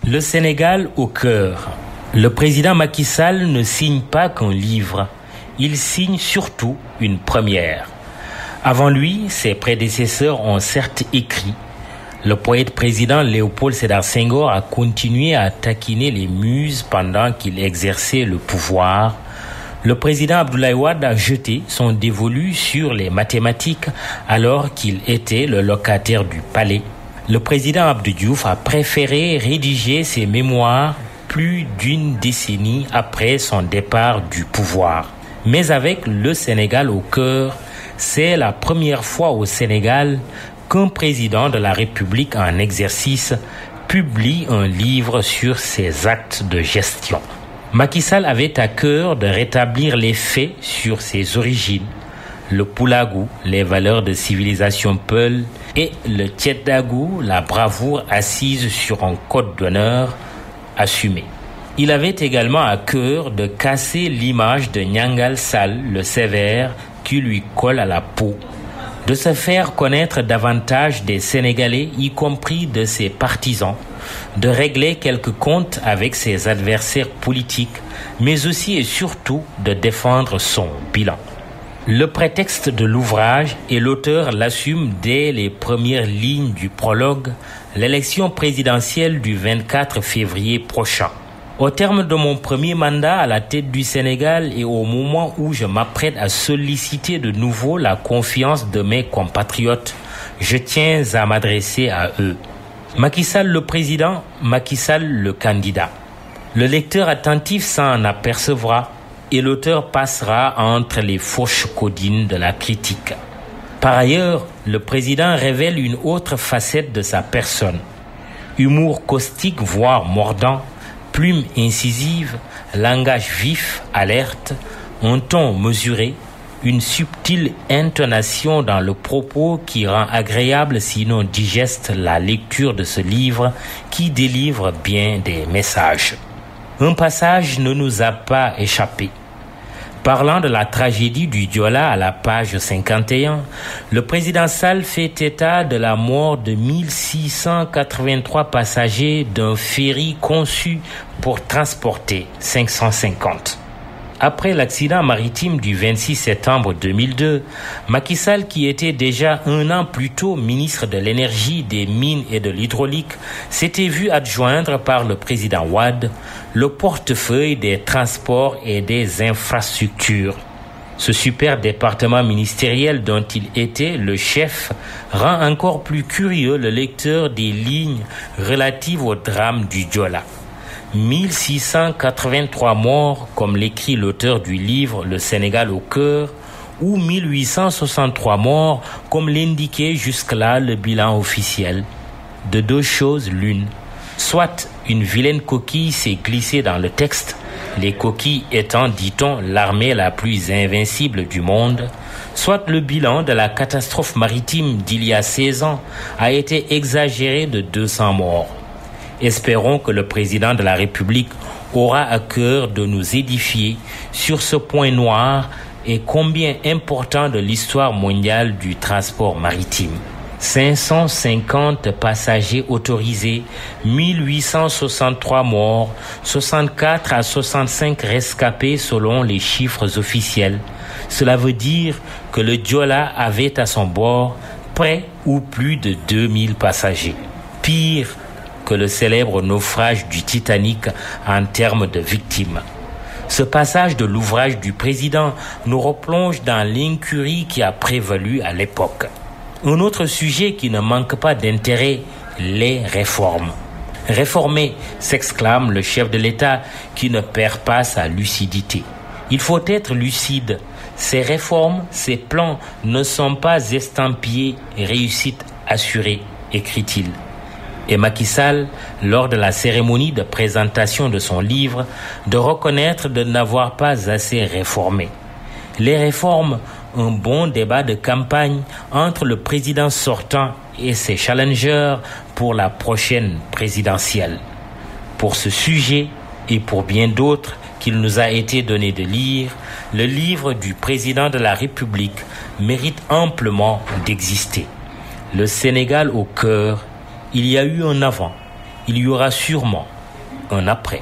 Le Sénégal au cœur. Le président Macky Sall ne signe pas qu'un livre, il signe surtout une première. Avant lui, ses prédécesseurs ont certes écrit. Le poète président Léopold Sédar Senghor a continué à taquiner les muses pendant qu'il exerçait le pouvoir. Le président Abdoulaye Wade a jeté son dévolu sur les mathématiques alors qu'il était le locataire du palais. Le président Abdou Diouf a préféré rédiger ses mémoires plus d'une décennie après son départ du pouvoir. Mais avec le Sénégal au cœur, c'est la première fois au Sénégal qu'un président de la République en exercice publie un livre sur ses actes de gestion. Macky Sall avait à cœur de rétablir les faits sur ses origines, le Pulagou, les valeurs de civilisation Peul, et le Tchedagou, la bravoure assise sur un code d'honneur assumé. Il avait également à cœur de casser l'image de Nyangal Sall, le sévère, qui lui colle à la peau, de se faire connaître davantage des Sénégalais, y compris de ses partisans, de régler quelques comptes avec ses adversaires politiques, mais aussi et surtout de défendre son bilan. Le prétexte de l'ouvrage, et l'auteur l'assume dès les premières lignes du prologue, l'élection présidentielle du 24 février prochain. Au terme de mon premier mandat à la tête du Sénégal et au moment où je m'apprête à solliciter de nouveau la confiance de mes compatriotes, je tiens à m'adresser à eux. Macky Sall le président, Macky Sall le candidat. Le lecteur attentif s'en apercevra et l'auteur passera entre les fourches codines de la critique. Par ailleurs, le président révèle une autre facette de sa personne. Humour caustique voire mordant, plume incisive, langage vif, alerte, un ton mesuré, une subtile intonation dans le propos qui rend agréable sinon digeste la lecture de ce livre qui délivre bien des messages. Un passage ne nous a pas échappé. Parlant de la tragédie du Diola à la page 51, le président Sall fait état de la mort de 1683 passagers d'un ferry conçu pour transporter 550. Après l'accident maritime du 26 septembre 2002, Macky Sall, qui était déjà un an plus tôt ministre de l'énergie, des mines et de l'hydraulique, s'était vu adjoindre par le président Wade le portefeuille des transports et des infrastructures. Ce super département ministériel dont il était le chef rend encore plus curieux le lecteur des lignes relatives au drame du Diola. 1683 morts, comme l'écrit l'auteur du livre Le Sénégal au cœur, ou 1863 morts, comme l'indiquait jusque-là le bilan officiel. De deux choses l'une. Soit une vilaine coquille s'est glissée dans le texte, les coquilles étant, dit-on, l'armée la plus invincible du monde, soit le bilan de la catastrophe maritime d'il y a 16 ans a été exagéré de 200 morts. Espérons que le président de la République aura à cœur de nous édifier sur ce point noir et combien important de l'histoire mondiale du transport maritime. 550 passagers autorisés, 1863 morts, 64 à 65 rescapés selon les chiffres officiels. Cela veut dire que le Diola avait à son bord près ou plus de 2000 passagers. Pire que le célèbre naufrage du Titanic en termes de victimes. Ce passage de l'ouvrage du président nous replonge dans l'incurie qui a prévalu à l'époque. Un autre sujet qui ne manque pas d'intérêt, les réformes. Réformer, s'exclame le chef de l'État qui ne perd pas sa lucidité. Il faut être lucide. Ces réformes, ces plans ne sont pas estampillés réussite assurée, écrit-il. Et Macky Sall, lors de la cérémonie de présentation de son livre, de reconnaître de n'avoir pas assez réformé. Les réformes, un bon débat de campagne entre le président sortant et ses challengers pour la prochaine présidentielle. Pour ce sujet et pour bien d'autres qu'il nous a été donné de lire, le livre du président de la République mérite amplement d'exister. Le Sénégal au cœur. Il y a eu un avant, il y aura sûrement un après.